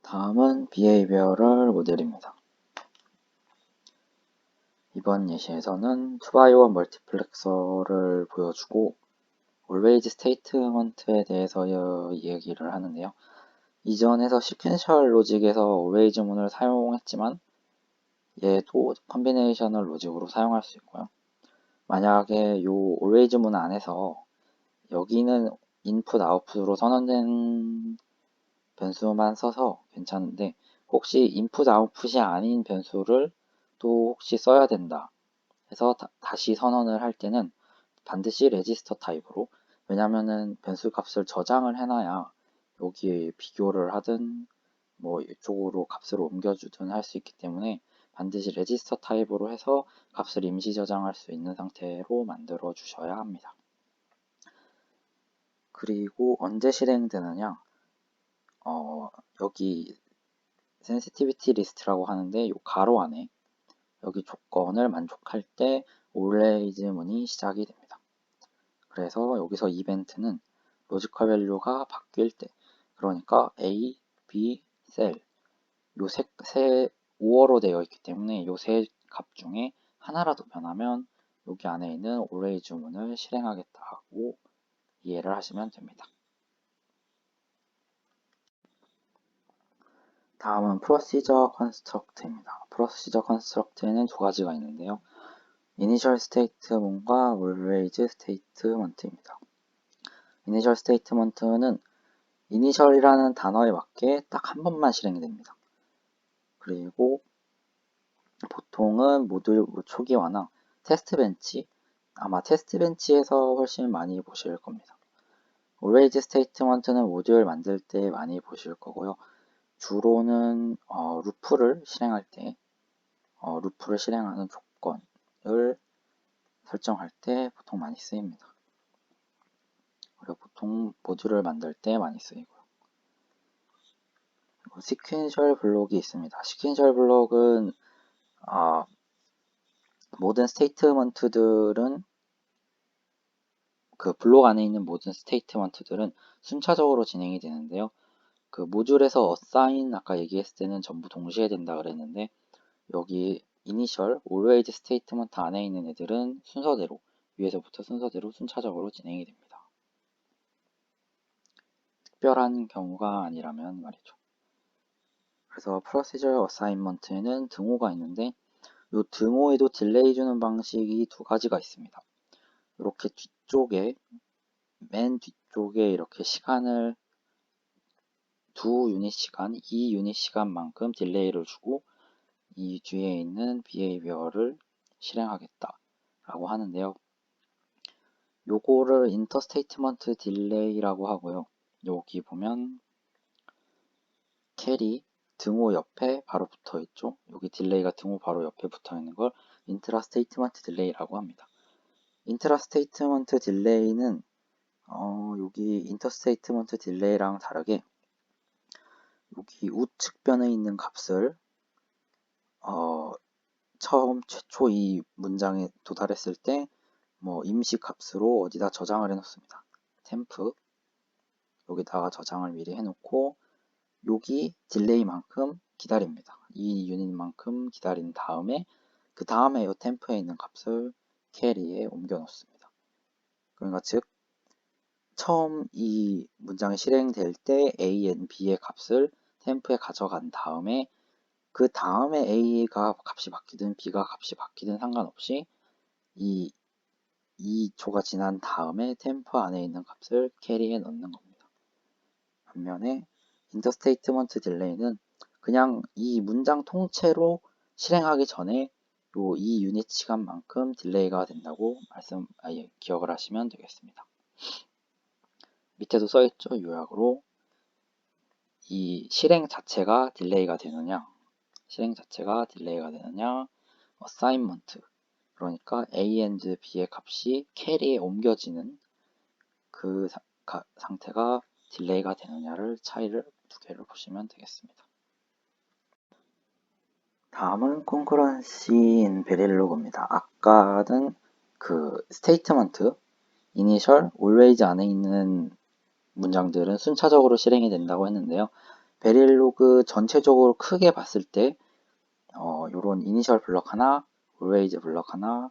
다음은 behavioral 모델입니다. 이번 예시에서는 투바이원 멀티플렉서를 보여주고 always statement에 대해서 이야기를 하는데요. 이전에서 시퀀셜 로직에서 always 문을 사용했지만 얘도 컨비네이셔널 로직으로 사용할 수 있고요. 만약에 이 always 문 안에서 여기는 input, output으로 선언된 변수만 써서 괜찮은데 혹시 input, output이 아닌 변수를 또 혹시 써야 된다 해서 다시 선언을 할 때는 반드시 레지스터 타입으로, 왜냐면은 변수 값을 저장을 해놔야 여기에 비교를 하든 뭐 이쪽으로 값을 옮겨주든 할 수 있기 때문에 반드시 레지스터 타입으로 해서 값을 임시 저장할 수 있는 상태로 만들어 주셔야 합니다. 그리고 언제 실행되느냐, 여기 센시티비티 리스트라고 하는데 이 가로 안에 여기 조건을 만족할 때 always 문이 시작이 됩니다. 그래서 여기서 이벤트는 로지컬 밸류가 바뀔 때, 그러니까 A, B, 셀 요 세 5어로 되어 있기 때문에 요 세 값 중에 하나라도 변하면 여기 안에 있는 always 문을 실행하겠다 하고 이해를 하시면 됩니다. 다음은 프로시저 컨스트럭트입니다. 프로시저 컨스트럭트에는 두 가지가 있는데요. 이니셜 스테이트먼트과 always 스테이트먼트입니다. 이니셜 스테이트먼트는 이니셜이라는 단어에 맞게 딱 한 번만 실행이 됩니다. 그리고 보통은 모듈 초기화나 테스트 벤치, 아마 테스트 벤치에서 훨씬 많이 보실 겁니다. always 스테이트먼트는 모듈 만들 때 많이 보실 거고요. 주로는 루프를 실행할 때, 루프를 실행하는 조건을 설정할 때 보통 많이 쓰입니다. 그리고 보통 모듈을 만들 때 많이 쓰이고요. 그리고 시퀀셜 블록이 있습니다. 시퀀셜 블록은 모든 스테이트먼트들은 그 블록 안에 있는 모든 스테이트먼트들은 순차적으로 진행이 되는데요. 그 모듈에서 assign 아까 얘기했을 때는 전부 동시에 된다 그랬는데 여기 initial, always 스테이트먼트 안에 있는 애들은 순서대로 위에서부터 순서대로 순차적으로 진행이 됩니다. 특별한 경우가 아니라면 말이죠. 그래서 procedural assignment에는 등호가 있는데 이 등호에도 딜레이 주는 방식이 두 가지가 있습니다. 이렇게 뒤쪽에 맨 뒤쪽에 이렇게 시간을 2유닛 시간, 2유닛 시간만큼 딜레이를 주고 이 뒤에 있는 behavior를 실행하겠다 라고 하는데요. 요거를 interstatement delay라고 하고요. 여기 보면 캐리 등호 옆에 바로 붙어 있죠. 여기 딜레이가 등호 바로 옆에 붙어 있는 걸 intrastatement delay라고 합니다. intrastatement delay는 여기 interstatement delay랑 다르게 여기 우측변에 있는 값을 처음 최초 이 문장에 도달했을 때 뭐 임시 값으로 어디다 저장을 해 놓습니다. 템프 여기다가 저장을 미리 해 놓고 여기 딜레이만큼 기다립니다. 이 유닛만큼 기다린 다음에 그 다음에 이 템프에 있는 값을 캐리에 옮겨 놓습니다. 그러니까 즉 처음 이 문장이 실행될 때 A and B의 값을 템프에 가져간 다음에 그 다음에 A가 값이 바뀌든 B가 값이 바뀌든 상관없이 이 2초가 지난 다음에 템프 안에 있는 값을 캐리에 넣는 겁니다. 반면에 인터스테이트먼트 딜레이는 그냥 이 문장 통째로 실행하기 전에 요 이 유닛 시간만큼 딜레이가 된다고 기억을 하시면 되겠습니다. 밑에도 써있죠. 요약으로 이 실행 자체가 딜레이가 되느냐, 어사인먼트 그러니까 A and B의 값이 캐리에 옮겨지는 그 상태가 딜레이가 되느냐를 차이를 두 개를 보시면 되겠습니다. 다음은 concurrency in verilog입니다. 아까는 그 statement, initial, always 안에 있는 문장들은 순차적으로 실행이 된다고 했는데요. 베릴로그 전체적으로 크게 봤을 때 요런 이니셜 블럭 하나, always 블럭 하나,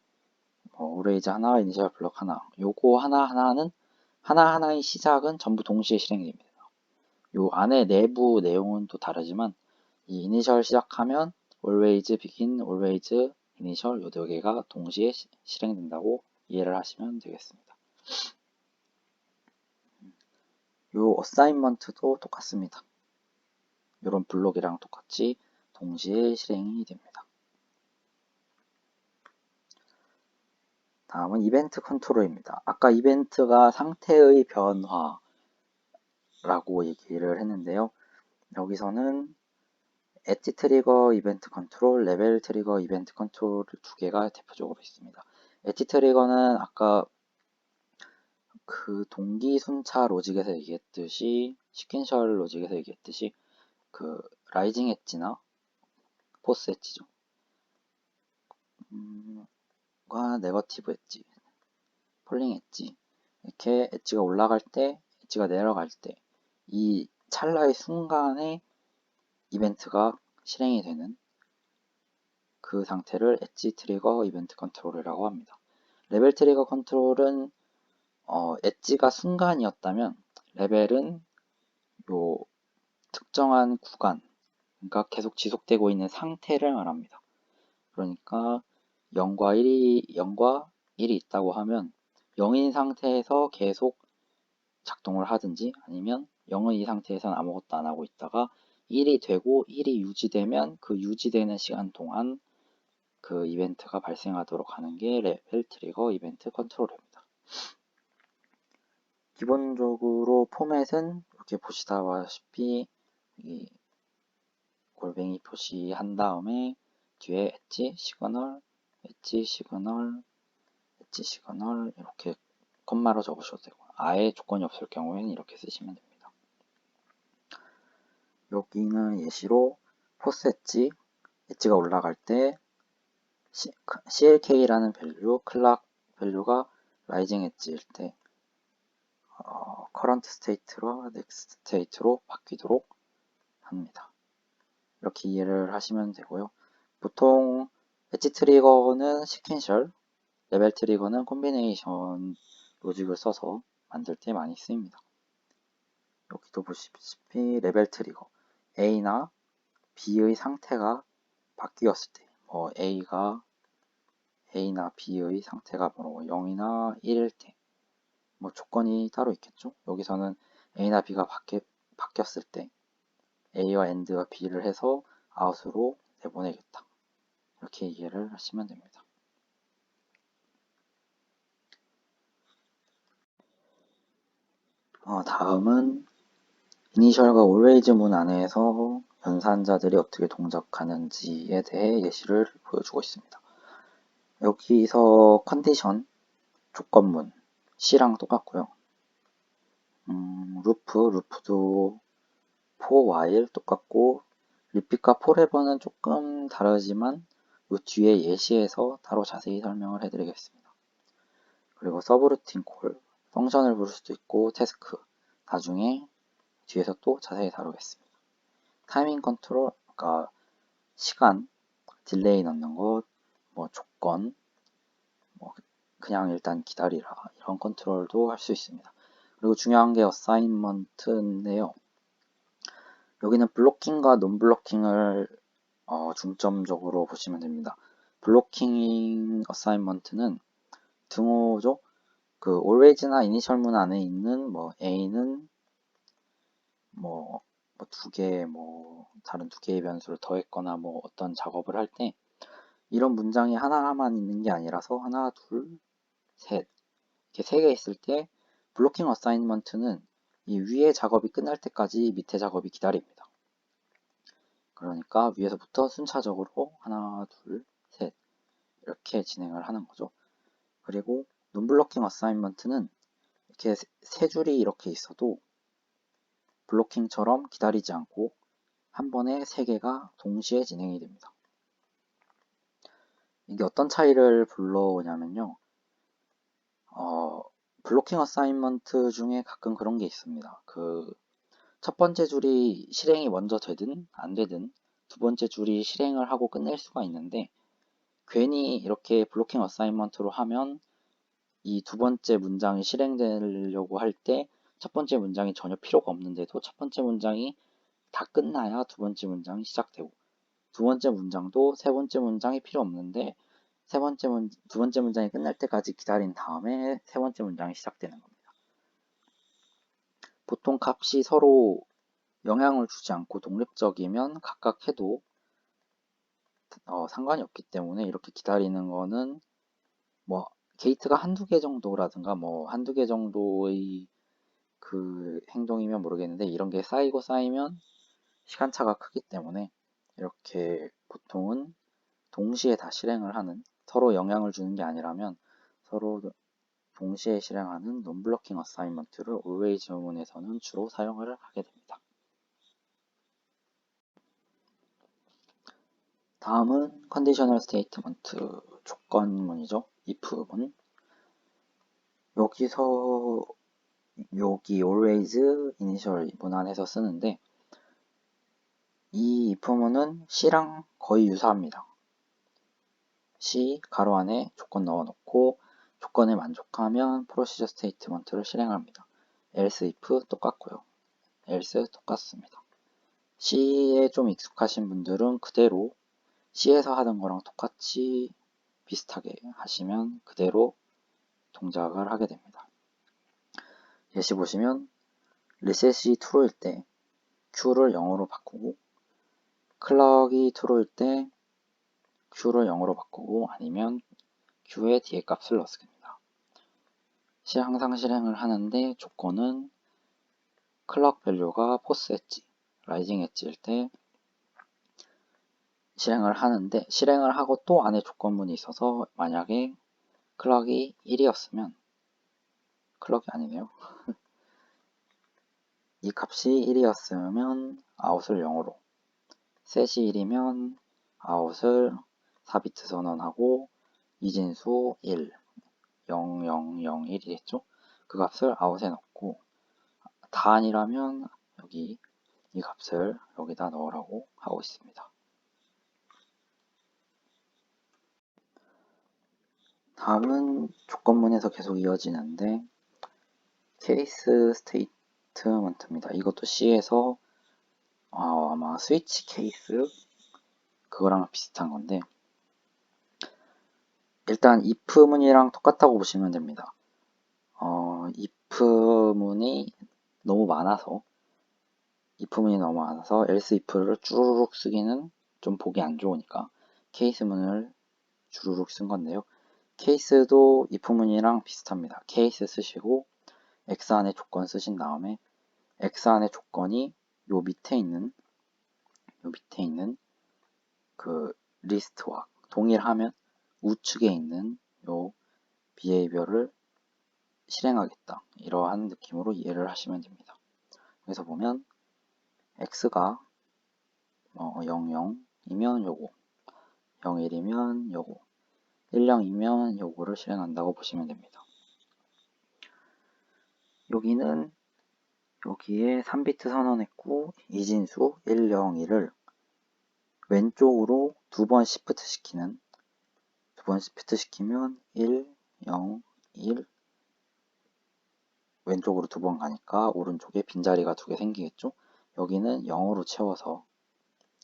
always 하나, 이니셜 블럭 하나, 요거 하나하나는 하나하나의 시작은 전부 동시에 실행이 됩니다. 요 안에 내부 내용은 또 다르지만 이 이니셜 시작하면 always begin, always initial 요 4개가 동시에 실행된다고 이해를 하시면 되겠습니다. 요 어사인먼트도 똑같습니다. 요런 블록이랑 똑같이 동시에 실행이 됩니다. 다음은 이벤트 컨트롤입니다. 아까 이벤트가 상태의 변화라고 얘기를 했는데요. 여기서는 엣지 트리거 이벤트 컨트롤, 레벨 트리거 이벤트 컨트롤 두 개가 대표적으로 있습니다. 엣지 트리거는 아까 그 동기 순차 로직에서 얘기했듯이 시퀀셜 로직에서 얘기했듯이 그 라이징 엣지나 포스 엣지죠. 과 네거티브 엣지, 폴링 엣지 이렇게 엣지가 올라갈 때, 엣지가 내려갈 때 이 찰나의 순간에 이벤트가 실행이 되는 그 상태를 엣지 트리거 이벤트 컨트롤이라고 합니다. 레벨 트리거 컨트롤은 엣지가 순간이었다면 레벨은 요 특정한 구간, 그러니까 계속 지속되고 있는 상태를 말합니다. 그러니까 0과 1이 있다고 하면 0인 상태에서 계속 작동을 하든지 아니면 0은 이 상태에서는 아무것도 안 하고 있다가 1이 되고 1이 유지되면 그 유지되는 시간 동안 그 이벤트가 발생하도록 하는 게 레벨 트리거 이벤트 컨트롤입니다. 기본적으로 포맷은 이렇게 보시다시피 이 골뱅이 표시한 다음에 뒤에 엣지 시그널, 엣지 시그널, 엣지 시그널 이렇게 콤마로 적으셔도 되고 아예 조건이 없을 경우에는 이렇게 쓰시면 됩니다. 여기는 예시로 포스 엣지, 엣지가 올라갈 때 CLK라는 밸류, 클락 밸류가 라이징 엣지일 때 current state로 next state로 바뀌도록 합니다. 이렇게 이해를 하시면 되고요. 보통 엣지 트리거는 시퀀셜, 레벨 트리거는 콤비네이션 로직을 써서 만들 때 많이 쓰입니다. 여기도 보시다시피 레벨 트리거 A나 B의 상태가 바뀌었을 때 A나 B의 상태가 0이나 1일 때 조건이 따로 있겠죠. 여기서는 A나 B가 바뀌었을 때 A와 AND와 B를 해서 아웃으로 내보내겠다. 이렇게 이해를 하시면 됩니다. 다음은 이니셜과 always 문 안에서 연산자들이 어떻게 동작하는지에 대해 예시를 보여주고 있습니다. 여기서 컨디션, 조건문, C랑 똑같고요. 루프도 for while 똑같고 repeat과 forever는 조금 다르지만 이 뒤에 예시에서 따로 자세히 설명을 해드리겠습니다. 그리고 서브루틴 콜, 펑션을 부를 수도 있고 태스크, 나중에 뒤에서 또 자세히 다루겠습니다. 타이밍 컨트롤, 그러니까 시간, 딜레이 넣는 것, 조건, 그냥 일단 기다리라 이런 컨트롤도 할 수 있습니다. 그리고 중요한 게 어사인먼트인데요. 여기는 블로킹과 논블로킹을 중점적으로 보시면 됩니다. 블로킹 어사인먼트는 등호죠. 그 always나 이니셜 문 안에 있는 A는 두 개, 다른 두 개의 변수를 더했거나 어떤 작업을 할 때 이런 문장이 하나만 있는 게 아니라서 하나, 둘, 셋 이렇게 세 개 있을 때 블로킹 어사인먼트는 이 위에 작업이 끝날 때까지 밑에 작업이 기다립니다. 그러니까 위에서부터 순차적으로 하나, 둘, 셋 이렇게 진행을 하는 거죠. 그리고 논블로킹 어사인먼트는 이렇게 세 줄이 이렇게 있어도 블로킹처럼 기다리지 않고 한 번에 세 개가 동시에 진행이 됩니다. 이게 어떤 차이를 불러오냐면요. 블로킹 어사인먼트 중에 가끔 그런 게 있습니다. 첫 번째 줄이 실행이 먼저 되든 안 되든 두 번째 줄이 실행을 하고 끝낼 수가 있는데, 괜히 이렇게 블로킹 어사인먼트로 하면 이 두 번째 문장이 실행되려고 할 때 첫 번째 문장이 전혀 필요가 없는데도 첫 번째 문장이 다 끝나야 두 번째 문장이 시작되고, 두 번째 문장도 세 번째 문장이 필요 없는데 두 번째 문장이 끝날 때까지 기다린 다음에 세 번째 문장이 시작되는 겁니다. 보통 값이 서로 영향을 주지 않고 독립적이면 각각 해도 상관이 없기 때문에 이렇게 기다리는 거는 뭐 게이트가 한두 개 정도라든가 뭐 한두 개 정도의 그 행동이면 모르겠는데, 이런 게 쌓이고 쌓이면 시간차가 크기 때문에 이렇게 보통은 동시에 다 실행을 하는, 서로 영향을 주는 게 아니라면 서로 동시에 실행하는 논블로킹 어사인먼트를 always 문에서는 주로 사용을 하게 됩니다. 다음은 컨디셔널 스테이트먼트 조건문이죠. if문. 여기서 여기 always, initial 문안에서 쓰는데, 이 if문은 C랑 거의 유사합니다. C 가로 안에 조건 넣어놓고 조건을 만족하면 프로시저 스테이트먼트를 실행합니다. else if 똑같고요. else 똑같습니다. C에 좀 익숙하신 분들은 그대로 C에서 하던 거랑 똑같이 비슷하게 하시면 그대로 동작을 하게 됩니다. 예시 보시면 reset이 true일 때 Q를 0으로 바꾸고, clock이 true일 때 Q를 0으로 바꾸고, 아니면 Q의 뒤에 값을 넣습니다. 항상 실행을 하는데 조건은 clock 밸류가 false 엣지, rising 엣지일 때 실행을 하는데, 실행을 하고 또 안에 조건문이 있어서 만약에 clock이 1이었으면, clock이 아니네요. 이 값이 1이었으면 out을 0으로, set이 1이면 out을 4비트 선언하고 이진수 1, 0, 0, 0, 1이겠죠? 그 값을 out에 넣고, 다 아니라면 여기 이 값을 여기다 넣으라고 하고 있습니다. 다음은 조건문에서 계속 이어지는데 케이스 스테이트먼트입니다. 이것도 C에서 아마 스위치 케이스 그거랑 비슷한 건데, 일단 if문이랑 똑같다고 보시면 됩니다. if문이 너무 많아서 else if를 쭈루룩 쓰기는 좀 보기 안 좋으니까 케이스문을 주르륵 쓴 건데요. 케이스도 if문이랑 비슷합니다. 케이스 쓰시고 x 안에 조건 쓰신 다음에 x 안에 조건이 요 밑에 있는 그 리스트와 동일하면 우측에 있는 요 behavior를 실행하겠다, 이러한 느낌으로 이해를 하시면 됩니다. 그래서 보면 x가 00이면 요거, 01이면 요거, 10이면 요거를 실행한다고 보시면 됩니다. 여기는 여기에 3비트 선언했고 이진수 101을 왼쪽으로 두 번 시프트 시키는, 두 번 시프트 시키면 1, 0, 1, 왼쪽으로 두 번 가니까 오른쪽에 빈자리가 두 개 생기겠죠? 여기는 0으로 채워서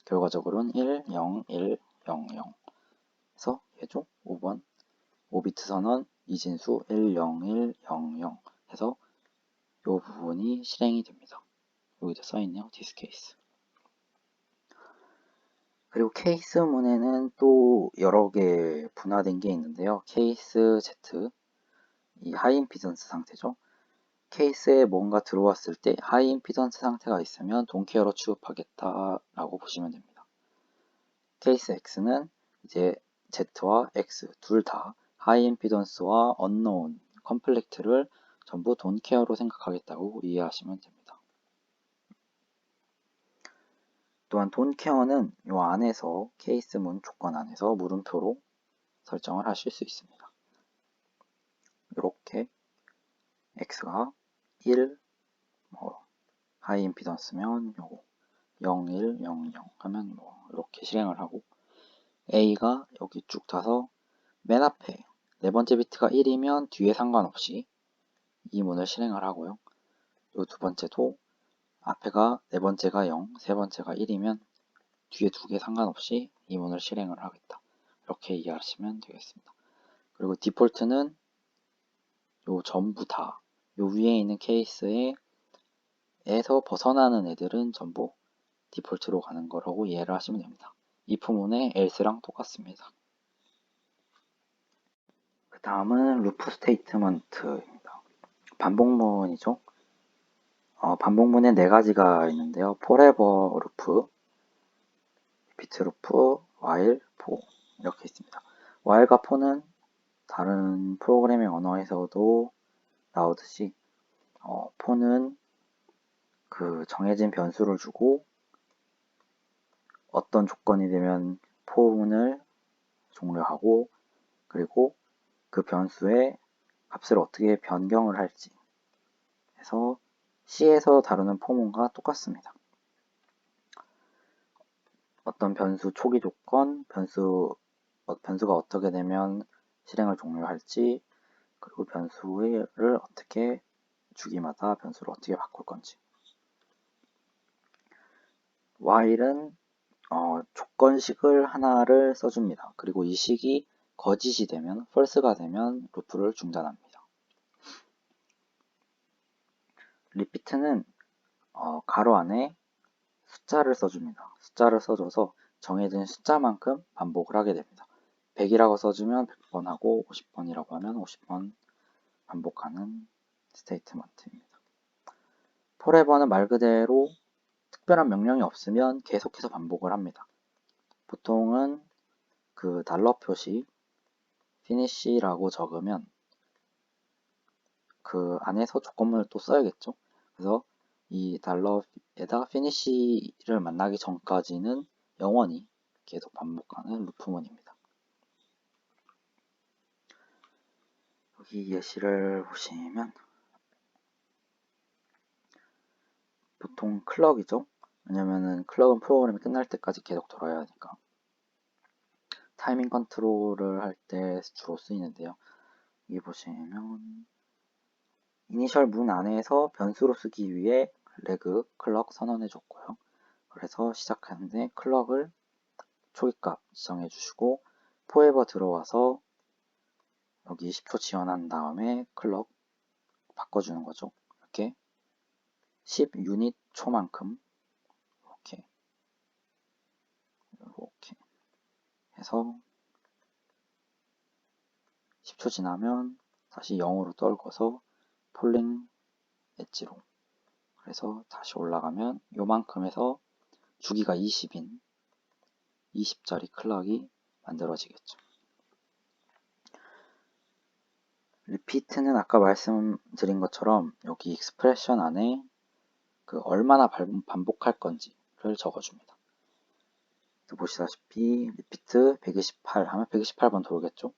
결과적으로는 1, 0, 1, 0, 0 해서 얘죠? 5번 5비트 선언 이진수 1, 0, 1, 0, 0 해서 이 부분이 실행이 됩니다. 여기도 써있네요. this case. 그리고 케이스문에는 또 여러 개 분화된 게 있는데요. 케이스 Z, 이 하이 임피던스 상태죠. 케이스에 뭔가 들어왔을 때 하이 임피던스 상태가 있으면 돈케어로 취급하겠다라고 보시면 됩니다. 케이스 X는 이제 Z와 X 둘 다 하이 임피던스와 언노운, 컴플렉트를 전부 돈케어로 생각하겠다고 이해하시면 됩니다. 또한 돈케어는 이 안에서 케이스문 조건 안에서 물음표로 설정을 하실 수 있습니다. 이렇게 x가 1, 하이 임피던스면 요거 0, 1, 0, 0 하면 뭐 이렇게 실행을 하고 A가 여기 쭉 타서 맨 앞에 네 번째 비트가 1이면 뒤에 상관없이 이 문을 실행을 하고요. 요 두 번째도 앞에가 네 번째가 0, 세 번째가 1이면 뒤에 두 개 상관없이 이 문을 실행을 하겠다. 이렇게 이해하시면 되겠습니다. 그리고 디폴트는 요 전부 다 요 위에 있는 케이스에서 벗어나는 애들은 전부 디폴트로 가는 거라고 이해를 하시면 됩니다. if문의 else랑 똑같습니다. 그 다음은 루프 스테이트먼트입니다. 반복문이죠. 반복문에 네 가지가 있는데요. forever 루프, repeat 루프, while, for 이렇게 있습니다. while과 for는 다른 프로그래밍 언어에서도 나오듯이 for는 그 정해진 변수를 주고 어떤 조건이 되면 for문을 종료하고 그리고 그 변수의 값을 어떻게 변경을 할지 해서 C에서 다루는 포문과 똑같습니다. 어떤 변수 초기 조건, 변수가 어떻게 되면 실행을 종료할지, 그리고 변수를 어떻게 주기마다 변수를 어떻게 바꿀 건지. while은 조건식을 하나를 써줍니다. 그리고 이 식이 거짓이 되면, false가 되면 루프를 중단합니다. repeat는 가로 안에 숫자를 써줍니다. 숫자를 써줘서 정해진 숫자만큼 반복을 하게 됩니다. 100이라고 써주면 100번 하고 50번이라고 하면 50번 반복하는 스테이트먼트입니다. forever는 말 그대로 특별한 명령이 없으면 계속해서 반복을 합니다. 보통은 그 달러 표시 finish라고 적으면 그 안에서 조건문을 또 써야겠죠. 그래서 이 달러에다 finish를 만나기 전까지는 영원히 계속 반복하는 루프문입니다. 여기 예시를 보시면 보통 클럭이죠. 왜냐면은 클럭은 프로그램이 끝날 때까지 계속 돌아야 하니까. 타이밍 컨트롤을 할 때 주로 쓰이는데요. 여기 보시면 이니셜 문 안에서 변수로 쓰기 위해 레그 클럭 선언해 줬고요. 그래서 시작하는데 클럭을 초기값 지정해 주시고 포에버 들어와서 여기 10초 지원한 다음에 클럭 바꿔주는 거죠. 이렇게 10 유닛 초만큼 이렇게 해서 10초 지나면 다시 0으로 떨궈서 폴링 엣지로 그래서 다시 올라가면 요만큼 해서 주기가 20인 20짜리 클럭이 만들어지겠죠. 리피트는 아까 말씀드린 것처럼 여기 익스프레션 안에 그 얼마나 반복할 건지를 적어줍니다. 보시다시피 리피트 128 하면 128번 돌겠죠.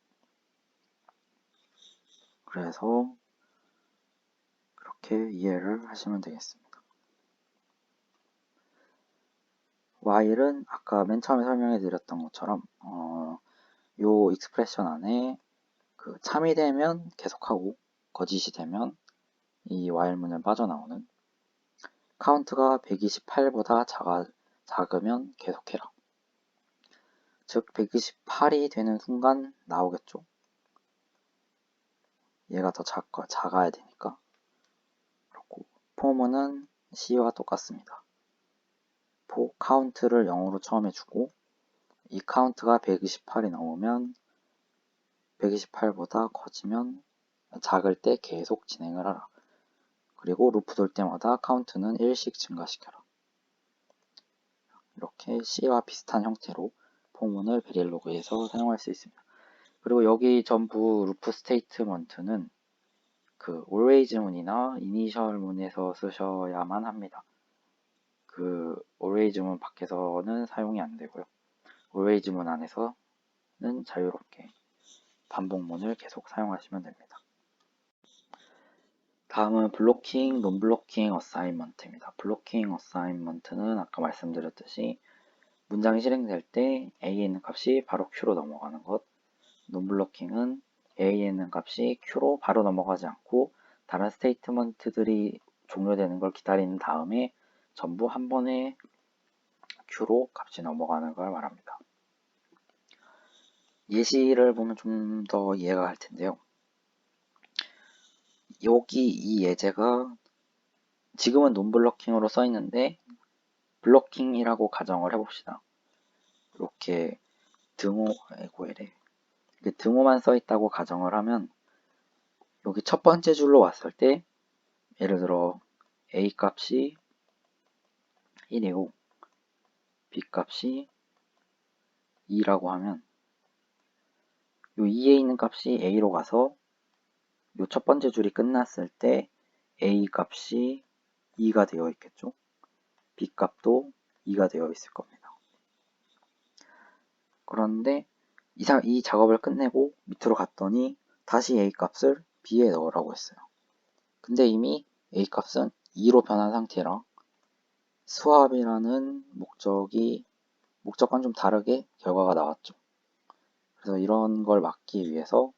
그래서 그렇게 이해를 하시면 되겠습니다. while은 아까 맨 처음에 설명해 드렸던 것처럼 요 익스프레션 안에 그 참이 되면 계속하고 거짓이 되면 이 while문을 빠져나오는 카운트가 128보다 작으면 계속해라. 즉 128이 되는 순간 나오겠죠. 얘가 더 작아야 되니까. 그렇고 포문은 C와 똑같습니다. 카운트를 0으로 처음에 주고 이 카운트가 128이 넘으면 128보다 커지면 작을 때 계속 진행을 하라. 그리고 루프 돌 때마다 카운트는 1씩 증가시켜라. 이렇게 C와 비슷한 형태로 포문을 베릴로그에서 사용할 수 있습니다. 그리고 여기 전부 루프 스테이트먼트는 그 always 문이나 initial 문에서 쓰셔야만 합니다. 그 always 문 밖에서는 사용이 안 되고요. always 문 안에서는 자유롭게 반복문을 계속 사용하시면 됩니다. 다음은 블로킹, 논블로킹 어사인먼트입니다. 블로킹 어사인먼트는 아까 말씀드렸듯이 문장이 실행될 때 A에 있는 값이 바로 Q로 넘어가는 것. 논블로킹은 A에 있는 값이 Q로 바로 넘어가지 않고 다른 스테이트먼트들이 종료되는 걸 기다리는 다음에 전부 한 번에 Q로 값이 넘어가는 걸 말합니다. 예시를 보면 좀 더 이해가 갈 텐데요. 여기 이 예제가 지금은 논블로킹으로 써 있는데 블로킹이라고 가정을 해봅시다. 이렇게 등호만 써 있다고 가정을 하면 여기 첫 번째 줄로 왔을 때 예를 들어 A 값이 1이고 B 값이 2라고 하면 요 2에 있는 값이 A로 가서 요 첫 번째 줄이 끝났을 때 A 값이 2가 되어 있겠죠. B 값도 2가 되어 있을 겁니다. 그런데 이 작업을 끝내고 밑으로 갔더니 다시 A 값을 B에 넣으라고 했어요. 근데 이미 A 값은 2로 변한 상태라 스왑이라는 목적과는 좀 다르게 결과가 나왔죠. 그래서 이런 걸 막기 위해서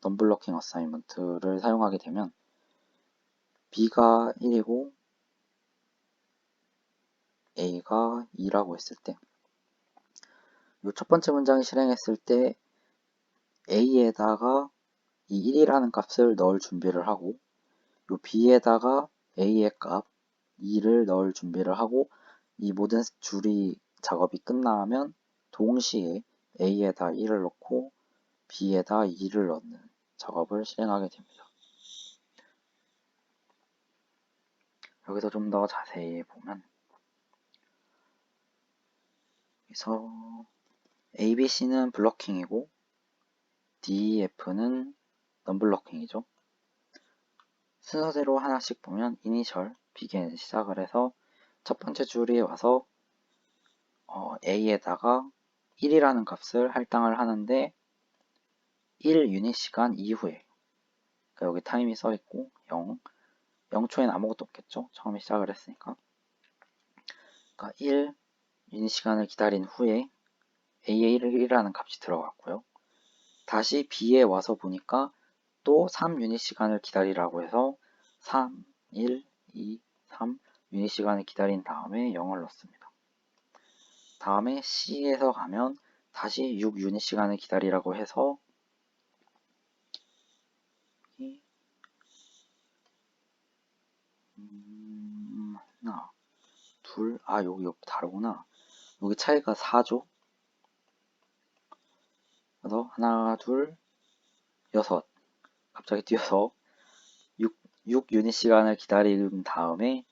넘블로킹 어사인먼트를 사용하게 되면 B가 1이고 A가 2라고 했을 때 이 첫 번째 문장이 실행했을 때 A에다가 이 1이라는 값을 넣을 준비를 하고 이 B에다가 A의 값 2를 넣을 준비를 하고 이 모든 줄이 작업이 끝나면 동시에 A에다 1을 넣고 B에다 2를 넣는 작업을 실행하게 됩니다. 여기서 좀 더 자세히 보면 그래서 A, B, C는 블로킹이고 D, F는 non-블로킹이죠. 순서대로 하나씩 보면 이니셜, begin 시작을 해서 첫 번째 줄이 와서 A에다가 1이라는 값을 할당을 하는데 1 유닛 시간 이후에 그러니까 여기 타임이 써 있고 0초엔 아무것도 없겠죠. 처음에 시작을 했으니까. 그러니까 1 유닛 시간을 기다린 후에 A에 1이라는 값이 들어갔고요. 다시 B에 와서 보니까 또 3 유닛 시간을 기다리라고 해서 3, 1, 2, 3 유닛 시간을 기다린 다음에 0을 넣습니다. 다음에 C에서 가면 다시 6 유닛 시간을 기다리라고 해서 하나, 둘, 여기 다르구나. 여기 차이가 4죠. 그래서 하나, 둘, 6 갑자기 뛰어서 6 유닛 시간을 기다린 다음에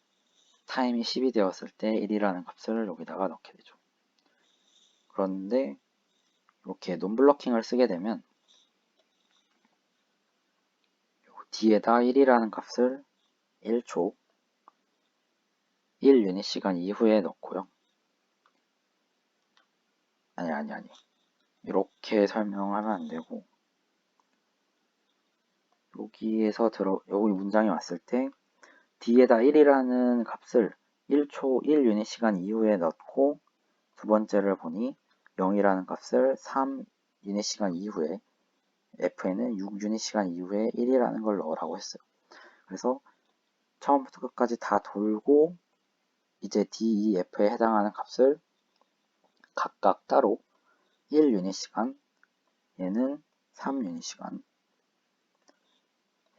타임이 10이 되었을 때 1이라는 값을 여기다가 넣게 되죠. 그런데 이렇게 논블로킹을 쓰게 되면 뒤에다 1이라는 값을 1초 1 유닛 시간 이후에 넣고요. 아니. 이렇게 설명하면 안 되고 여기 문장이 왔을 때 뒤에다 1이라는 값을 1초 1 유닛 시간 이후에 넣고 두 번째를 보니 0이라는 값을 3 유닛 시간 이후에 F에는 6 유닛 시간 이후에 1이라는 걸 넣으라고 했어요. 그래서 처음부터 끝까지 다 돌고 이제 D, E, F에 해당하는 값을 각각 따로 1 유닛 시간, 얘는 3 유닛 시간,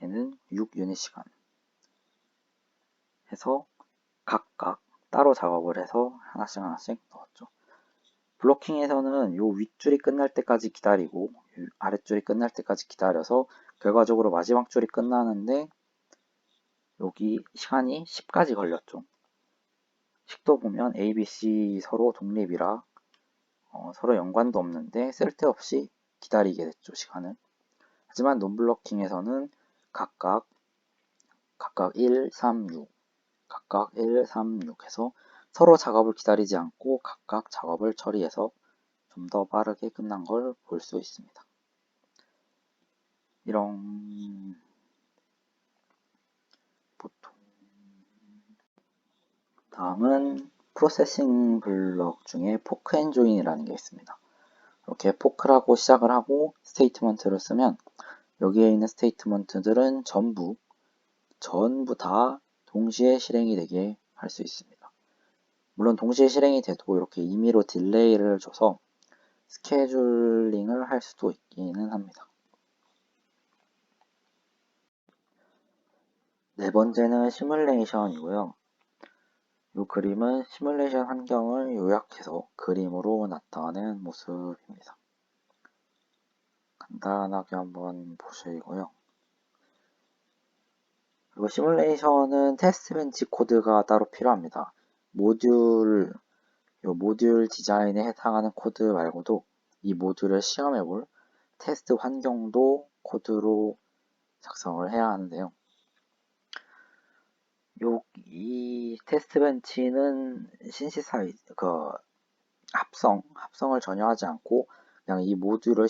얘는 6 유닛 시간 해서 각각 따로 작업을 해서 하나씩 넣었죠. 블로킹에서는 요 윗줄이 끝날 때까지 기다리고 아랫줄이 끝날 때까지 기다려서 결과적으로 마지막 줄이 끝나는데 여기 시간이 10까지 걸렸죠. 식도 보면 A, B, C 서로 독립이라 서로 연관도 없는데 쓸데없이 기다리게 됐죠, 시간을. 하지만 논블로킹에서는 각각 1, 3, 6 각각 1, 3, 6 해서 서로 작업을 기다리지 않고 각각 작업을 처리해서 좀 더 빠르게 끝난 걸 볼 수 있습니다. 이런 다음은 프로세싱 블록 중에 포크 앤 조인이라는 게 있습니다. 이렇게 포크라고 시작을 하고 스테이트먼트를 쓰면 여기에 있는 스테이트먼트들은 전부 다 동시에 실행이 되게 할 수 있습니다. 물론 동시에 실행이 돼도 이렇게 임의로 딜레이를 줘서 스케줄링을 할 수도 있기는 합니다. 네 번째는 시뮬레이션이고요. 이 그림은 시뮬레이션 환경을 요약해서 그림으로 나타낸 모습입니다. 간단하게 한번 보시고요. 그리고 시뮬레이션은 테스트 벤치 코드가 따로 필요합니다. 모듈 디자인에 해당하는 코드 말고도 이 모듈을 시험해볼 테스트 환경도 코드로 작성을 해야 하는데요. 이 테스트 벤치는 합성을 전혀 하지 않고 그냥 이 모듈을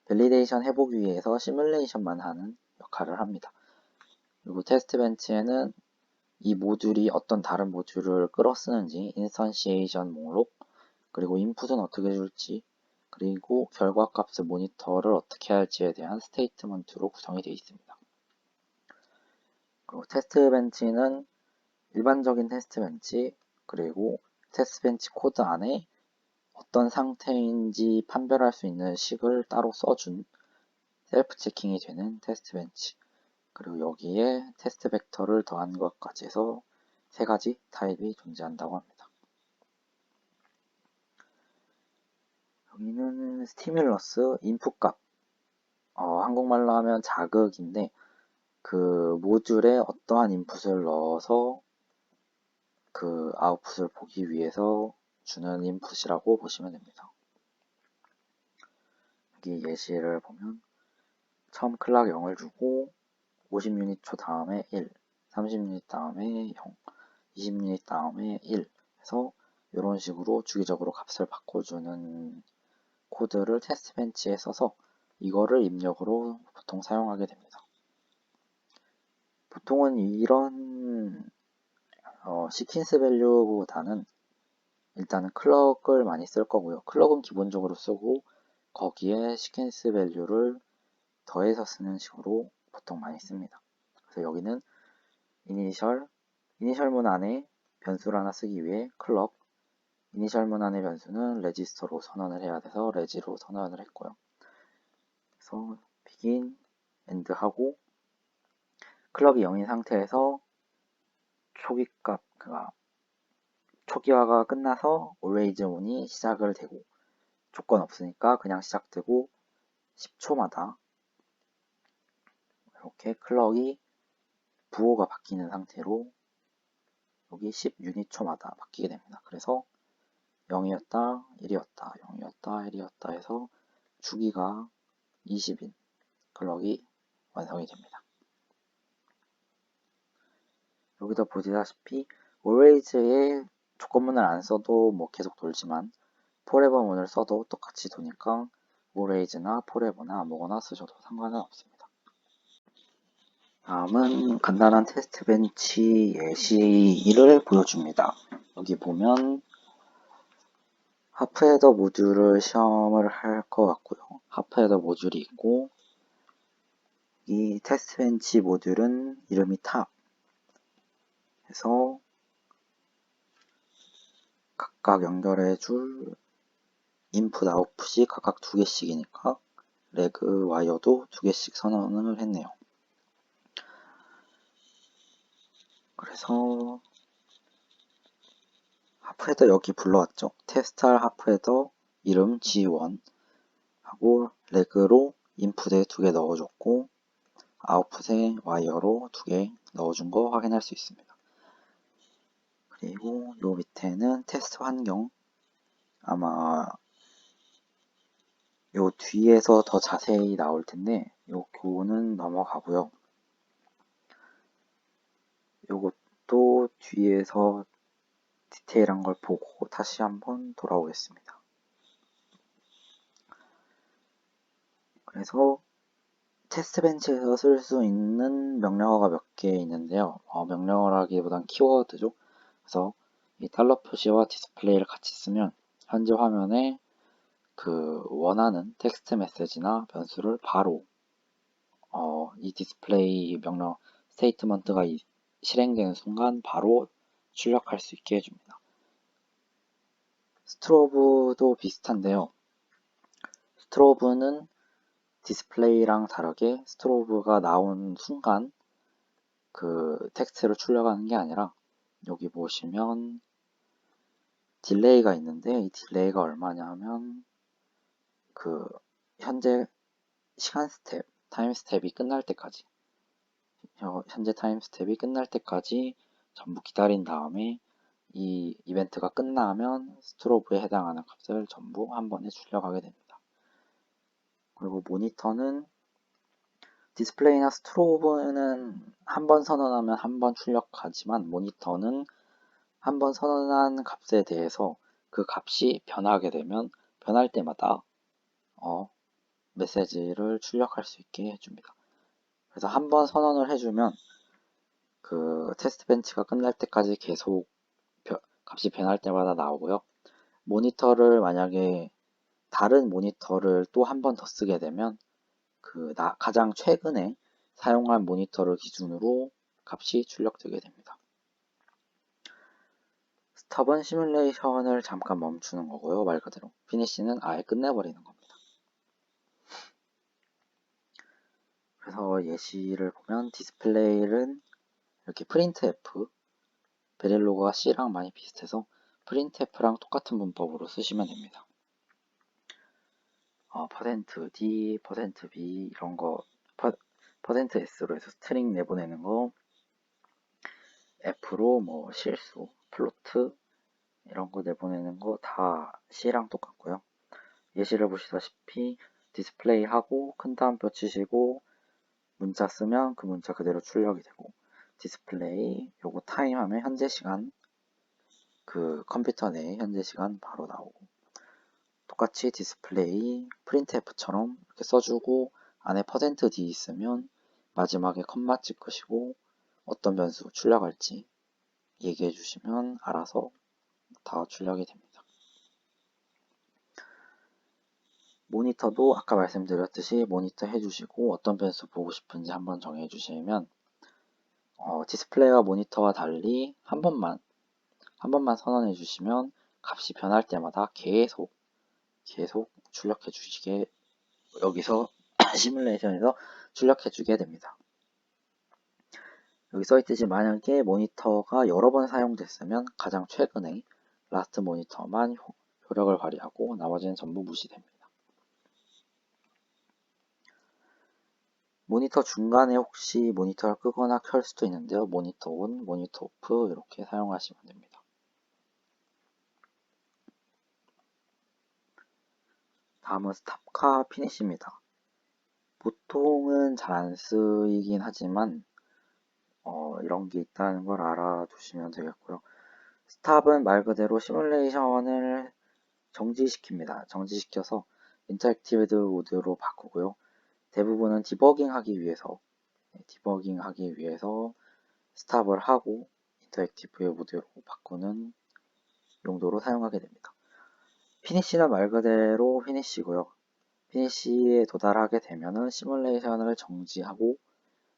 밸리데이션 해보기 위해서 시뮬레이션만 하는 역할을 합니다. 그리고 테스트 벤치에는 이 모듈이 어떤 다른 모듈을 끌어쓰는지, 인스턴시에이션 목록, 그리고 인풋은 어떻게 줄지, 그리고 결과값을 모니터를 어떻게 할지에 대한 스테이트먼트로 구성이 되어 있습니다. 그리고 테스트 벤치는 일반적인 테스트 벤치, 그리고 테스트 벤치 코드 안에 어떤 상태인지 판별할 수 있는 식을 따로 써준 셀프 체킹이 되는 테스트 벤치, 그리고 여기에 테스트 벡터를 더한 것까지 해서 세 가지 타입이 존재한다고 합니다. 여기는 스티뮬러스 인풋값, 한국말로 하면 자극인데 그 모듈에 어떠한 인풋을 넣어서 그 아웃풋을 보기 위해서 주는 인풋이라고 보시면 됩니다. 여기 예시를 보면 처음 클락 0을 주고 50유닛 초 다음에 1, 30유닛 다음에 0, 20유닛 다음에 1 해서 이런 식으로 주기적으로 값을 바꿔주는 코드를 테스트 벤치에 써서 이거를 입력으로 보통 사용하게 됩니다. 보통은 이런 시퀀스 밸류보다는 일단은 클럭을 많이 쓸 거고요. 클럭은 기본적으로 쓰고 거기에 시퀀스 밸류를 더해서 쓰는 식으로 보통 많이 씁니다. 그래서 여기는 이니셜 문 안에 변수를 하나 쓰기 위해 클럭, 이니셜 문 안의 변수는 레지스터로 선언을 해야 돼서 레지로 선언을 했고요. 그래서 begin, end 하고 클럭이 0인 상태에서 초기화가 끝나서 always on이 시작을 되고 조건 없으니까 그냥 시작되고 10초마다 이렇게 클럭이 부호가 바뀌는 상태로 여기 10유닛초마다 바뀌게 됩니다. 그래서 0이었다, 1이었다, 0이었다, 1이었다 해서 주기가 20인 클럭이 완성이 됩니다. 여기도 보시다시피 always에 조건문을 안 써도 뭐 계속 돌지만 forever문을 써도 똑같이 도니까 always나 forever나 아무거나 쓰셔도 상관은 없습니다. 다음은 간단한 테스트 벤치 예시를 보여줍니다. 여기 보면 하프헤더 모듈을 시험을 할 것 같고요. 하프헤더 모듈이 있고 이 테스트 벤치 모듈은 이름이 탑 해서 각각 연결해줄 인풋 아웃풋이 각각 2개씩이니까 레그 와이어도 2개씩 선언을 했네요. 그래서 하프헤더 여기 불러왔죠. 테스트할 하프헤더 이름 G1 하고 레그로 인풋에 2개 넣어줬고 아웃풋에 와이어로 2개 넣어준 거 확인할 수 있습니다. 그리고 요 밑에는 테스트 환경, 아마 요 뒤에서 더 자세히 나올 텐데 요거는 넘어가고요. 요것도 뒤에서 디테일한 걸 보고 다시 한번 돌아오겠습니다. 그래서 테스트 벤치에서 쓸 수 있는 명령어가 몇 개 있는데요. 명령어라기보단 키워드죠. 그래서 이 달러 표시와 디스플레이를 같이 쓰면 현재 화면에 그 원하는 텍스트 메시지나 변수를 바로 이 디스플레이 명령 스테이트먼트가 실행되는 순간 바로 출력할 수 있게 해줍니다. 스트로브도 비슷한데요. 스트로브는 디스플레이랑 다르게 스트로브가 나온 순간 그 텍스트를 출력하는 게 아니라 여기 보시면 딜레이가 있는데 이 딜레이가 얼마냐 하면 그 현재 시간 스텝, 타임 스텝이 끝날 때까지 현재 타임 스텝이 끝날 때까지 전부 기다린 다음에 이 이벤트가 끝나면 스트로브에 해당하는 값을 전부 한 번에 출력하게 됩니다. 그리고 모니터는 디스플레이나 스트로브는 한 번 선언하면 한 번 출력하지만 모니터는 한 번 선언한 값에 대해서 그 값이 변하게 되면 변할 때마다 메시지를 출력할 수 있게 해줍니다. 그래서 한 번 선언을 해주면 그 테스트 벤치가 끝날 때까지 계속 값이 변할 때마다 나오고요. 모니터를 만약에 다른 모니터를 또 한 번 더 쓰게 되면 그 가장 최근에 사용한 모니터를 기준으로 값이 출력되게 됩니다. 스톱은 시뮬레이션을 잠깐 멈추는 거고요. 말 그대로 피니시는 아예 끝내버리는 겁니다. 그래서 예시를 보면 디스플레이는 이렇게 프린트F, 베릴로그가 C랑 많이 비슷해서 프린트F랑 똑같은 문법으로 쓰시면 됩니다. %D, %B 이런 거 %S로 해서 스트링 내보내는 거, F로 뭐 실수, 플로트 이런 거 내보내는 거 다 C랑 똑같고요. 예시를 보시다시피 디스플레이 하고 큰 따옴표 치시고 문자 쓰면 그 문자 그대로 출력이 되고 디스플레이 요거 타임 하면 현재 시간 그 컴퓨터 내에 현재 시간 바로 나오고 똑같이 디스플레이 프린트F처럼 이렇게 써주고 안에 %D 있으면 마지막에 컴마 찍으시고 어떤 변수 출력할지 얘기해 주시면 알아서 다 출력이 됩니다. 모니터도 아까 말씀드렸듯이 모니터 해주시고 어떤 변수 보고 싶은지 한번 정해 주시면 디스플레이와 모니터와 달리 한 번만 선언해 주시면 값이 변할 때마다 계속 출력해 주시게 여기서 시뮬레이션에서 출력해 주게 됩니다. 여기 써있듯이 만약에 모니터가 여러 번 사용됐으면 가장 최근에 라스트 모니터만 효력을 발휘하고 나머지는 전부 무시됩니다. 모니터 중간에 혹시 모니터를 끄거나 켤 수도 있는데요. 모니터 온, 모니터 오프 이렇게 사용하시면 됩니다. 다음은 스탑카 피니시입니다. 보통은 잘 안 쓰이긴 하지만 이런 게 있다는 걸 알아두시면 되겠고요. 스탑은 말 그대로 시뮬레이션을 정지시킵니다. 정지시켜서 인터랙티브 모드로 바꾸고요. 대부분은 디버깅 하기 위해서 스탑을 하고 인터랙티브 모드로 바꾸는 용도로 사용하게 됩니다. 피니시는 말 그대로 피니시고요. 피니시에 도달하게 되면은 시뮬레이션을 정지하고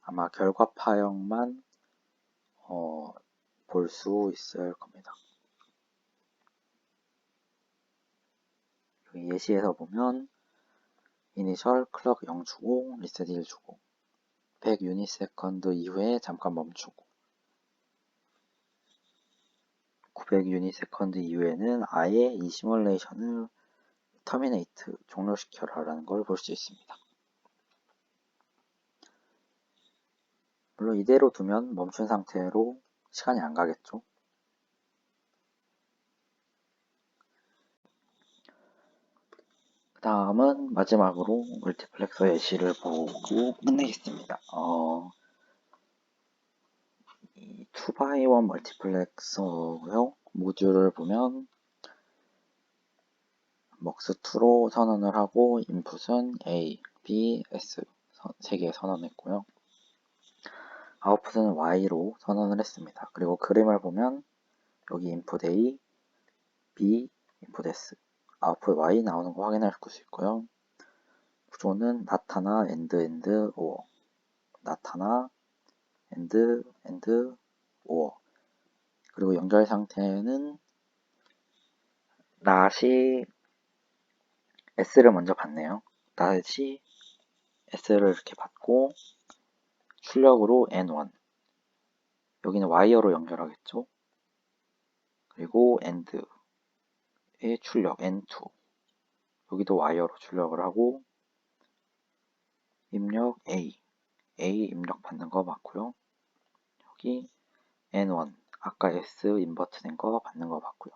아마 결과 파형만 볼 수 있을 겁니다. 여기 예시에서 보면 이니셜 클럭 0 주고 리셋 1 주고 100 유니세컨드 이후에 잠깐 멈추고 900 유니세컨드 이후에는 아예 이 시뮬레이션을 터미네이트 종료시켜라 라는 걸 볼 수 있습니다. 물론 이대로 두면 멈춘 상태로 시간이 안 가겠죠. 그 다음은 마지막으로 멀티플렉서 예시를 보고 끝내겠습니다. 이 2x1 멀티플렉서고요. 모듈을 보면 MUX2로 선언을 하고 인풋은 A, B, S 3개 선언했고요. 아웃풋은 Y로 선언을 했습니다. 그리고 그림을 보면 여기 input A, B, input S, output Y 나오는 거 확인할 수 있고요. 구조는 나타나, and, or, 나타나, and, or. 그리고 연결 상태는 not이 S를 먼저 받네요. not이 S를 이렇게 받고 출력으로 N1. 여기는 와이어로 연결하겠죠. 그리고 AND의 출력 N2. 여기도 와이어로 출력을 하고 입력 A 입력 받는 거 맞고요. 여기 N1 아까 S 인버트 된 거 받는 거 맞고요.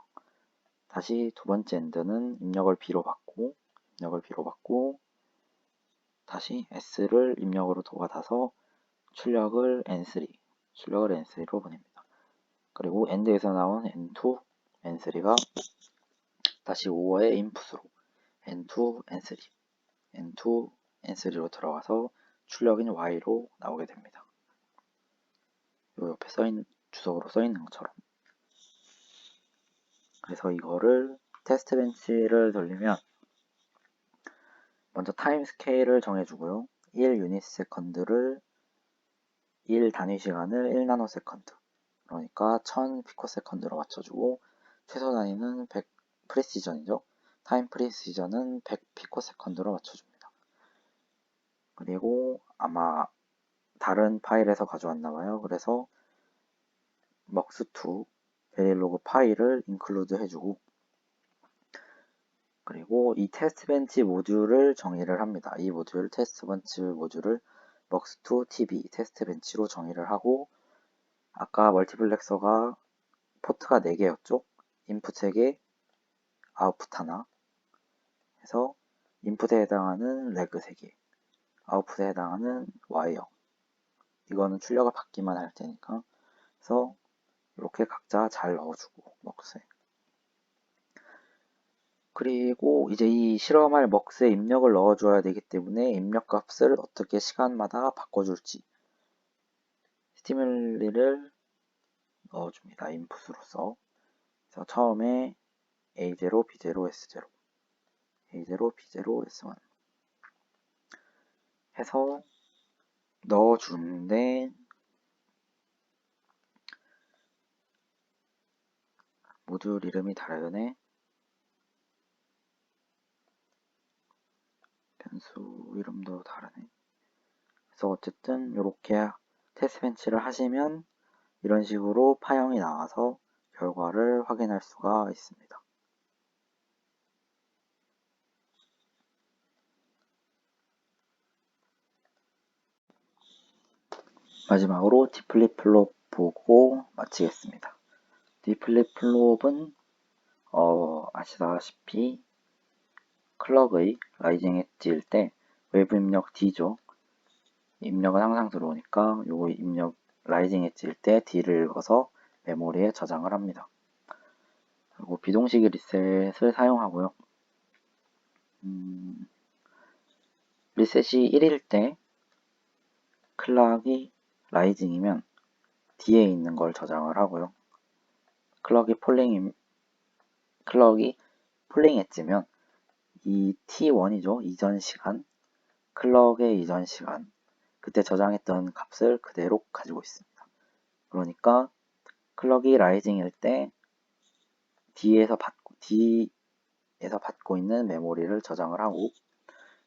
다시 두 번째 AND는 입력을 B로 받고 다시 S를 입력으로 도받아서 출력을 N3로 보냅니다. 그리고 AND에서 나온 N2, N3가 다시 5의 인풋으로 N2, N3, N2, N3로 들어가서 출력인 Y로 나오게 됩니다. 요 옆에 주석으로 써있는 것처럼. 그래서 이거를 테스트 벤치를 돌리면 먼저 타임 스케일을 정해주고요. 1 유닛 세컨드를 1 단위 시간을 1 나노 세컨드, 그러니까 1000 피코 세컨드로 맞춰주고 최소 단위는 100 프리시전이죠. 타임 프리시전은 100 피코 세컨드로 맞춰줍니다. 그리고 아마 다른 파일에서 가져왔나봐요. 그래서 mux2 베릴로그 파일을 인클루드 해주고 그리고 이 테스트 벤치 모듈을 정의를 합니다. 이 모듈 테스트 벤치 모듈을 mux2 tb 테스트 벤치로 정의를 하고 아까 멀티플렉서가 포트가 4개였죠. 인풋 3개, 아웃풋 하나 해서 인풋에 해당하는 레그 3개, 아웃풋에 해당하는 와이어, 이거는 출력을 받기만 할 테니까 그래서 이렇게 각자 잘 넣어주고 먹스에. 그리고 이제 이 실험할 먹스에 입력을 넣어줘야 되기 때문에 입력 값을 어떻게 시간마다 바꿔줄지 스티뮬리를 넣어줍니다. 인풋으로서. 그래서 처음에 A0, B0, S0, A0, B0, S1 해서 넣어주는데 모듈 이름이 다르네. 변수 이름도 다르네. 그래서 어쨌든 이렇게 테스트 벤치를 하시면 이런 식으로 파형이 나와서 결과를 확인할 수가 있습니다. 마지막으로 디플립플롭 보고 마치겠습니다. 디플립플롭은 아시다시피 클럭의 라이징 엣지일 때 외부 입력 D죠. 입력은 항상 들어오니까 요거 입력 라이징 엣지일 때 D를 읽어서 메모리에 저장을 합니다. 그리고 비동식 리셋을 사용하고요. 리셋이 1일 때 클락이 라이징이면 D에 있는 걸 저장을 하고요. 클럭이 폴링 엣지면 이 T1이죠. 이전 시간, 클럭의 이전 시간, 그때 저장했던 값을 그대로 가지고 있습니다. 그러니까 클럭이 라이징일 때 D에서 받고 있는 메모리를 저장을 하고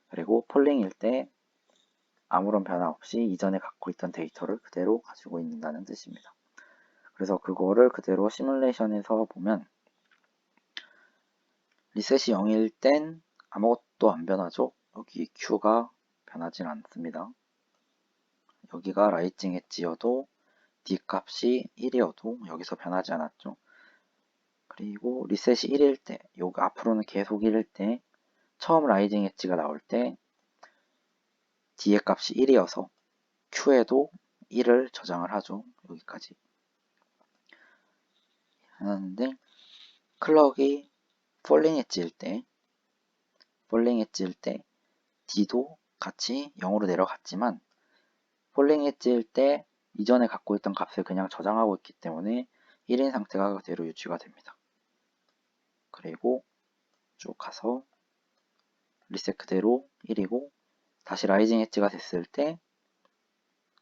그리고 폴링일 때 아무런 변화 없이 이전에 갖고 있던 데이터를 그대로 가지고 있는다는 뜻입니다. 그래서 그거를 그대로 시뮬레이션에서 보면 리셋이 0일 땐 아무것도 안 변하죠. 여기 Q가 변하진 않습니다. 여기가 라이징 엣지여도 D 값이 1이어도 여기서 변하지 않았죠. 그리고 리셋이 1일 때, 여기 앞으로는 계속 1일 때 처음 라이징 엣지가 나올 때 D의 값이 1이어서 Q에도 1을 저장을 하죠. 여기까지 하는데 클럭이 폴링 엣지일 때 D도 같이 0으로 내려갔지만 폴링 엣지일 때 이전에 갖고 있던 값을 그냥 저장하고 있기 때문에 1인 상태가 그대로 유지가 됩니다. 그리고 쭉 가서 리셋 그대로 1이고 다시 라이징 엣지가 됐을 때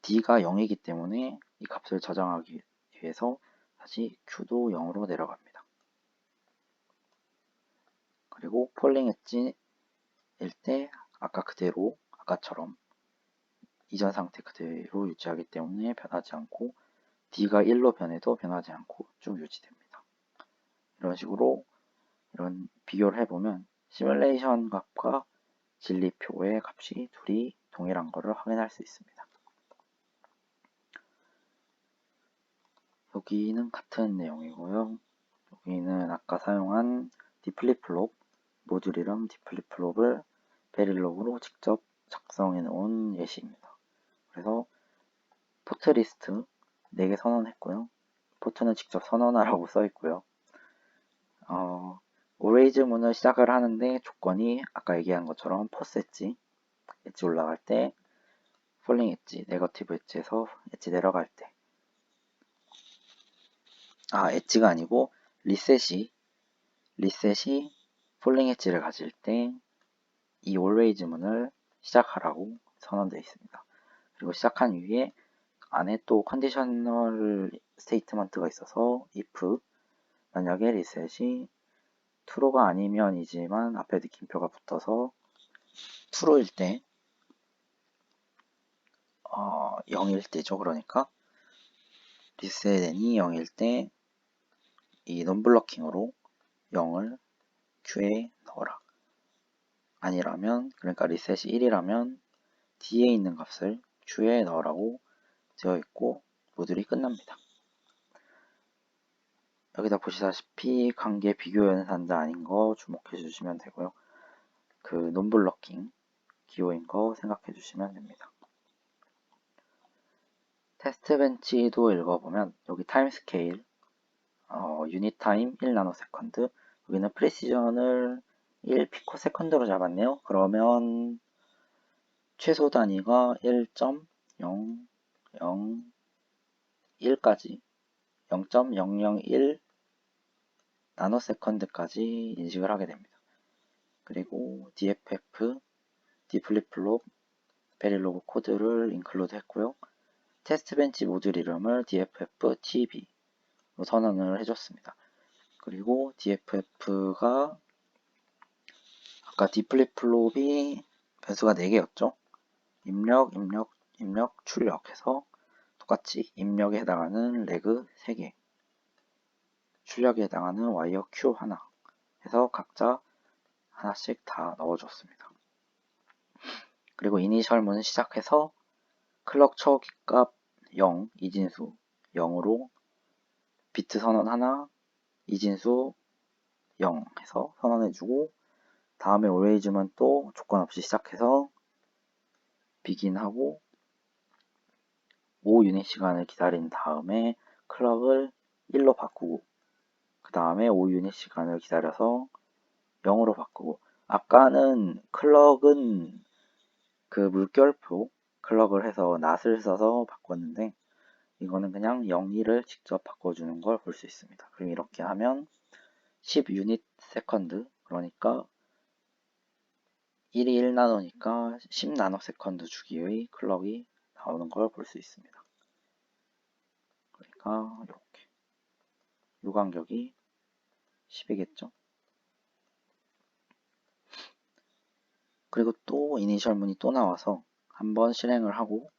D가 0이기 때문에 이 값을 저장하기 위해서 다시 Q도 0으로 내려갑니다. 그리고 폴링 엣지일 때 아까 그대로 아까처럼 이전 상태 그대로 유지하기 때문에 변하지 않고 D가 1로 변해도 변하지 않고 쭉 유지됩니다. 이런 식으로 이런 비교를 해보면 시뮬레이션 값과 진리표의 값이 둘이 동일한 것을 확인할 수 있습니다. 여기는 같은 내용이고요. 여기는 아까 사용한 디플립플롭 모듈 이름 디플립플롭을 베릴로그로 직접 작성해 놓은 예시입니다. 그래서 포트 리스트 4개 선언했고요. 포트는 직접 선언하라고 써 있고요. always 문을 시작을 하는데 조건이 아까 얘기한 것처럼 포스 엣지 올라갈 때 폴링 엣지, 네거티브 엣지에서 엣지 내려갈 때 엣지가 아니고 리셋이 폴링 엣지를 가질 때 이 always 문을 시작하라고 선언되어 있습니다. 그리고 시작한 위에 안에 또 컨디셔널 스테이트먼트가 있어서 if 만약에 리셋이 true가 아니면이지만 앞에 느낌표가 붙어서 true일 때 0일 때죠. 그러니까 리셋이 0일 때 이 논블러킹으로 0을 Q에 넣어라. 아니라면 그러니까 리셋이 1이라면 D에 있는 값을 Q에 넣으라고 되어 있고 모듈이 끝납니다. 여기다 보시다시피 관계 비교 연산자 아닌 거 주목해 주시면 되고요. 그 논블러킹 기호인 거 생각해 주시면 됩니다. 테스트 벤치도 읽어보면 여기 타임 스케일 유닛 타임 1나노세컨드 여기는 프리시전을 1 피코세컨드로 잡았네요. 그러면 최소 단위가 1.001까지 0.001 나노세컨드까지 인식을 하게 됩니다. 그리고 DFF, D플립플롭, 베릴로그 코드를 인클루드 했고요. 테스트 벤치 모듈 이름을 DFF TB로 선언을 해줬습니다. 그리고 DFF가 아까 D플립플롭이 변수가 4개였죠. 입력, 출력 해서 똑같이 입력에 해당하는 레그 3개, 출력에 해당하는 와이어 Q 하나 해서 각자 하나씩 다 넣어줬습니다. 그리고 이니셜 문 시작해서 클럭 초기 값 0, 이진수 0으로 비트 선언 하나, 이진수 0 해서 선언해주고 다음에 always만 또 조건 없이 시작해서 begin하고 5 유닛 시간을 기다린 다음에 클럭을 1로 바꾸고 그 다음에 5 유닛 시간을 기다려서 0으로 바꾸고 아까는 클럭은 그 물결표 클럭을 해서 낫을 써서 바꿨는데 이거는 그냥 0, 1을 직접 바꿔주는 걸 볼 수 있습니다. 그럼 이렇게 하면 10 유닛 세컨드 그러니까 1이 1나노니까 10 나노세컨드 주기의 클럭이 나오는 걸 볼 수 있습니다. 그러니까 이렇게 요 간격이 10이겠죠. 그리고 또 이니셜 문이 또 나와서 한번 실행을 하고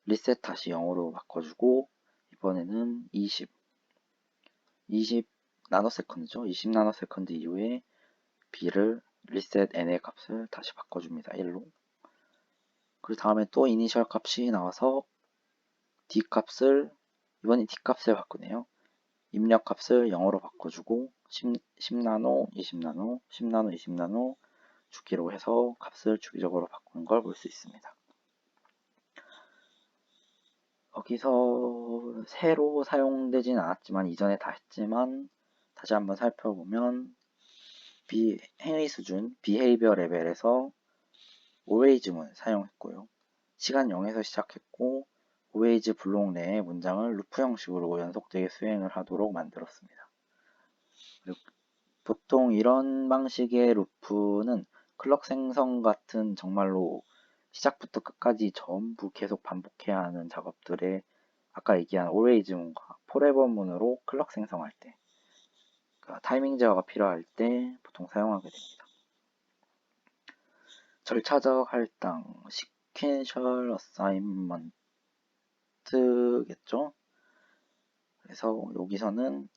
리셋 다시 0으로 바꿔주고 이번에는 20 나노세컨드죠. 20 나노세컨드 이후에 B를 리셋 N의 값을 다시 바꿔줍니다. 1로. 그 다음에 또 이니셜 값이 나와서 D 값을 이번엔 D 값을 바꾸네요. 입력 값을 0으로 바꿔주고 10나노, 20나노, 10나노, 20나노 주기로 해서 값을 주기적으로 바꾸는 걸 볼 수 있습니다. 여기서 새로 사용되진 않았지만 이전에 다 했지만 다시 한번 살펴보면 행위 수준, 비헤이비어 레벨에서 always문 사용했고요. 시간 0에서 시작했고 always 블록 내에 문장을 루프 형식으로 연속되게 수행을 하도록 만들었습니다. 그리고 보통 이런 방식의 루프는 클럭 생성 같은 정말로 시작부터 끝까지 전부 계속 반복해야 하는 작업들에 아까 얘기한 always문과 forever문으로 클럭 생성할 때, 그러니까 타이밍 제어가 필요할 때 보통 사용하게 됩니다. 절차적 할당, sequential assignment겠죠? 그래서 여기서는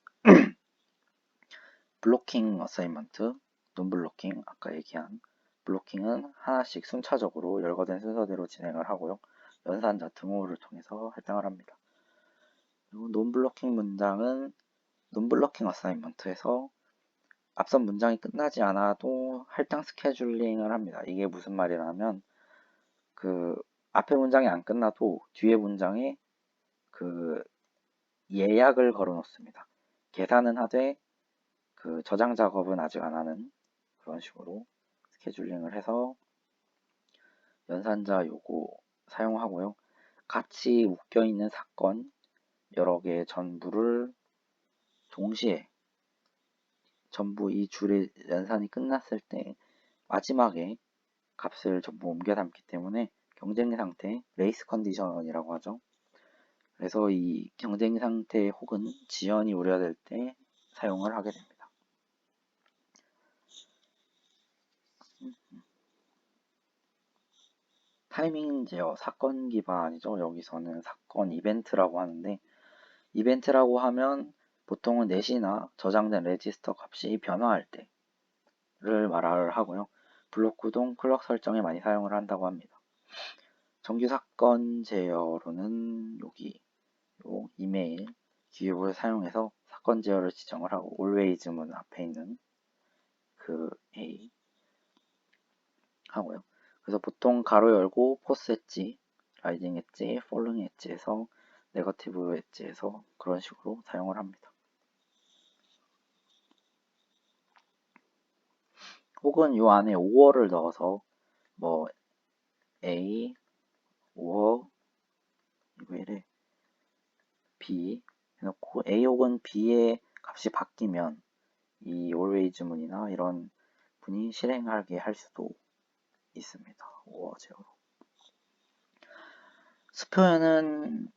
블로킹 어사이먼트, 논블로킹, 아까 얘기한 블로킹은 하나씩 순차적으로 열거된 순서대로 진행을 하고요. 연산자 등호를 통해서 할당을 합니다. 그리고 논블로킹 문장은 논블로킹 어사이먼트에서 앞선 문장이 끝나지 않아도 할당 스케줄링을 합니다. 이게 무슨 말이냐면 그 앞에 문장이 안 끝나도 뒤에 문장에 그 예약을 걸어 놓습니다. 계산은 하되 그 저장 작업은 아직 안 하는 그런 식으로 스케줄링을 해서 연산자 요구 사용하고요. 같이 묶여있는 사건 여러 개의 전부를 동시에 전부 이 줄의 연산이 끝났을 때 마지막에 값을 전부 옮겨 담기 때문에 경쟁 상태, 레이스 컨디션이라고 하죠. 그래서 이 경쟁 상태 혹은 지연이 우려될 때 사용을 하게 됩니다. 타이밍 제어, 사건 기반이죠. 여기서는 사건 이벤트라고 하는데 이벤트라고 하면 보통은 넷이나 저장된 레지스터 값이 변화할 때를 말을 하고요. 블록 구동, 클럭 설정에 많이 사용을 한다고 합니다. 정규 사건 제어로는 여기 요 이메일 기획을 사용해서 사건 제어를 지정을 하고 always문 앞에 있는 그 A 하고요. 그래서 보통 가로 열고 포스 엣지, 라이징 엣지, 폴링 엣지에서 네거티브 엣지에서 그런 식으로 사용을 합니다. 혹은 이 안에 5어를 넣어서 뭐 A, 5어, 이거 이래 B 해놓고 A 혹은 B의 값이 바뀌면 이 always 문이나 이런 분이 실행하게 할 수도 있습니다. 5어 제어로. 수표현은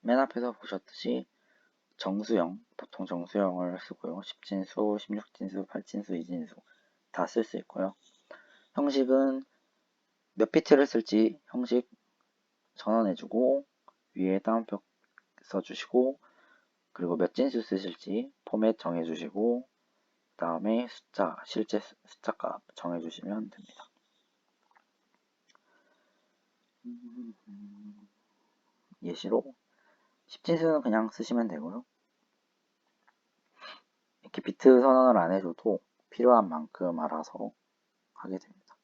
맨 앞에서 보셨듯이 정수형, 보통 정수형을 쓰고요. 10진수, 16진수, 8진수, 2진수 다 쓸 수 있고요. 형식은 몇 비트를 쓸지 형식 전원해주고 위에 다운표 써주시고 그리고 몇 진수 쓰실지 포맷 정해주시고 그 다음에 숫자, 실제 숫자값 정해주시면 됩니다. 예시로 10진수는 그냥 쓰시면 되고요. 이렇게 비트 선언을 안 해줘도 필요한 만큼 알아서 하게 됩니다.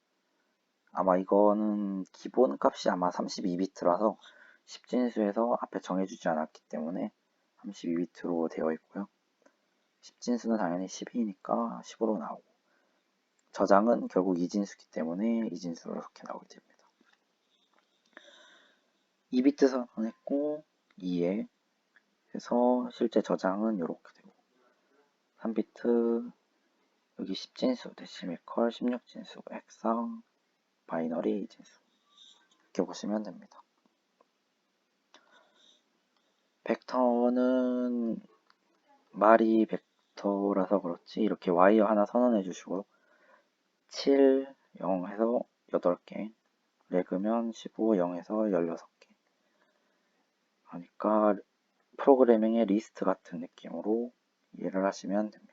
아마 이거는 기본 값이 아마 32비트라서 10진수에서 앞에 정해주지 않았기 때문에 32비트로 되어 있고요. 10진수는 당연히 12니까 10으로 나오고 저장은 결국 2진수기 때문에 2진수로 이렇게 나오게 됩니다. 2비트 선언했고 2에 해서 실제 저장은 이렇게 되고 3비트 여기 10진수 데시미컬 16진수 헥상 바이너리 2진수 이렇게 보시면 됩니다. 벡터는 말이 벡터라서 그렇지 이렇게 와이어 하나 선언해 주시고 7, 0 해서 8개 레그면 15, 0에서 16개 그러니까 프로그래밍의 리스트 같은 느낌으로 이해를 하시면 됩니다.